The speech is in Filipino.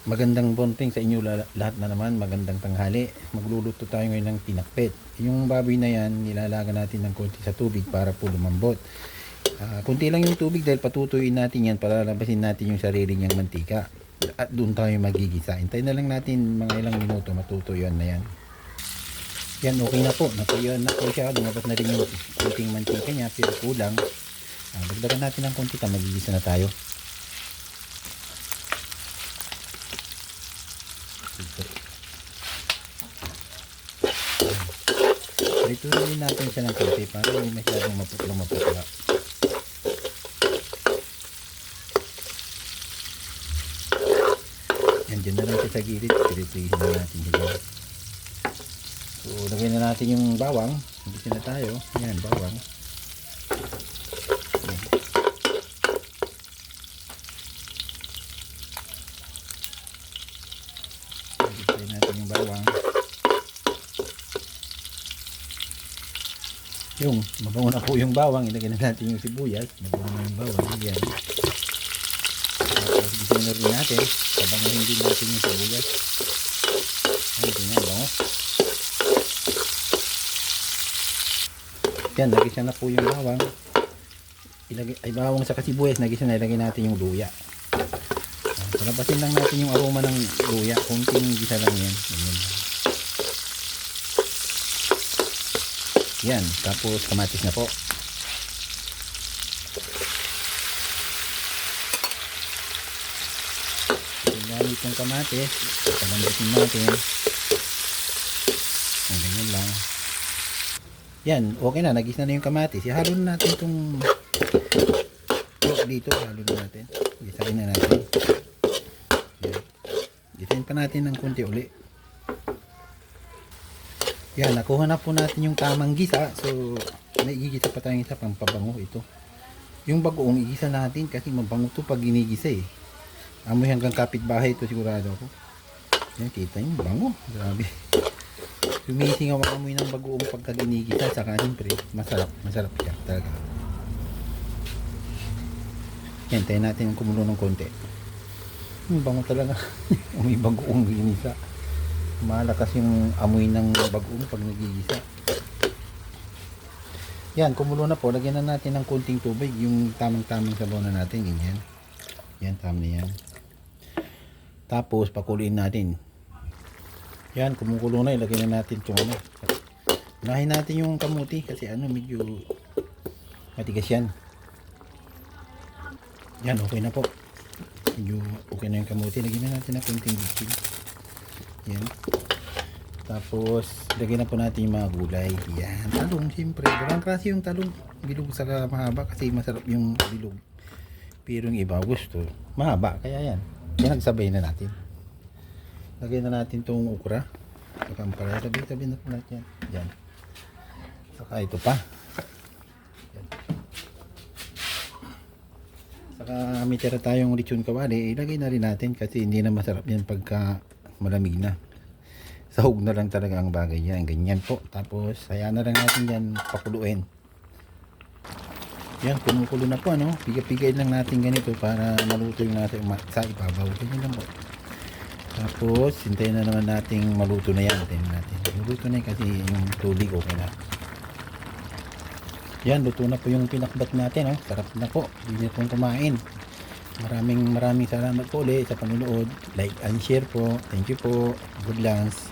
Magandang bonting sa inyo lahat na naman, magandang tanghali. Magluluto tayo ngayon ng tinakpet. Yung baboy na yan, nilalaga natin ng konti sa tubig para po lumambot. Kunti lang yung tubig dahil patutuyuin natin yan para labasin natin yung sarili niyang mantika. At doon tayo magigisa. Hintayin na lang natin mga ilang minuto, matutuyuan na yan. Yan, okay na po. Natuyuan na po siya. Lumabas na rin yung kunting mantika niya, pero kulang. Dagdagan natin ng konti, magigisa na tayo. Ituloy natin siya ng konti para hindi masyadong maputla. Yan, dyan na lang siya sa gilid. Pilipihin na natin siya. So, lagyan na natin yung bawang. Hindi na tayo. Yan, bawang. Yan. Lagyan natin yung bawang. Yung mabango na po yung bawang, ilagay na natin yung sibuyas. Mabango na yung bawang. Yan. Tapos gisin na rin natin. Pabangohin din natin yung sibuyas. Yan, ganyan, bango. Yan, nagisa na po yung bawang. Ay, bawang sa sibuyas, nagisa na, ilagay natin yung luya. Palabasin lang natin yung aroma ng luya. Kunting gisa lang yan. Ganyan lang. Yan, tapos kamatis na po. Gamit yung kamatis, palambutin natin. Ganyan lang. Yan, okay na, nagis na yung kamatis. Ihalo na natin itong dito, halo na natin. Gisain na natin. Yan. Gisain pa natin ng konti uli. Yan, nakuha na po natin yung tamang gisa. So, may igigisa pa tayong isa pang pabango ito. Yung bagoong igisa natin kasi mabango to pag ginigisa eh. Amoy hanggang kapitbahay ito sigurado ako. Yan, kita nyo, bango. Grabe. Sumisingaw ang amoy ng bagoong pagka ginigisa. Saka siyempre, masarap siya talaga. Yan, tayo natin yung kumulo ng konti. Bango talaga. Amoy bagoong ginisa. Malakas yung amoy ng bagoong pag nagigisa. Yan, kumulo na po. Lagyan na natin ng konting tubig. Yung tamang-tamang sabaw na natin. Ganyan. Yan, tama na yan. Tapos, pakuluin natin. Yan, kumukulo na. Ilagay na natin itong ano. Unahin natin yung kamuti. Kasi medyo matigas yan. Yan, okay na po. Medyo okay na yung kamuti. Lagyan na natin na konting bitchin. Yan. Tapos, lagyan na po natin yung mga gulay. Yan. Talong, siyempre. Walang klase yung talong. Bilog sa mahaba kasi masarap yung bilog. Pero yung iba gusto mahaba. Kaya yan. Yan, nagsabay na natin. Lagyan na natin itong ukra. Saka ampalaya. Tabi na po natin yan. Yan. Saka ito pa. Yan. Saka may tira tayong lechon kawali. Ilagay na rin natin kasi hindi na masarap yan pagka malamig na. Sahog na lang talaga ang bagay yan. Ganyan po. Tapos, hayaan na lang natin yan pakuluin. Yan, kumukulo na po, ano. Pigay-pigay lang natin ganito para maluto yung nasa sa ibabaw. Ganyan lang po. Tapos, hintayin na naman natin maluto na yan. Hintayin natin. Maluto na yan kasi yung tubig okay na. Yan, luto na po yung pinakbat natin, oh. Sarap na po. Hindi na pong kumain. Maraming salamat po ulit sa panonood. Like and share po. Thank you po. Good lands.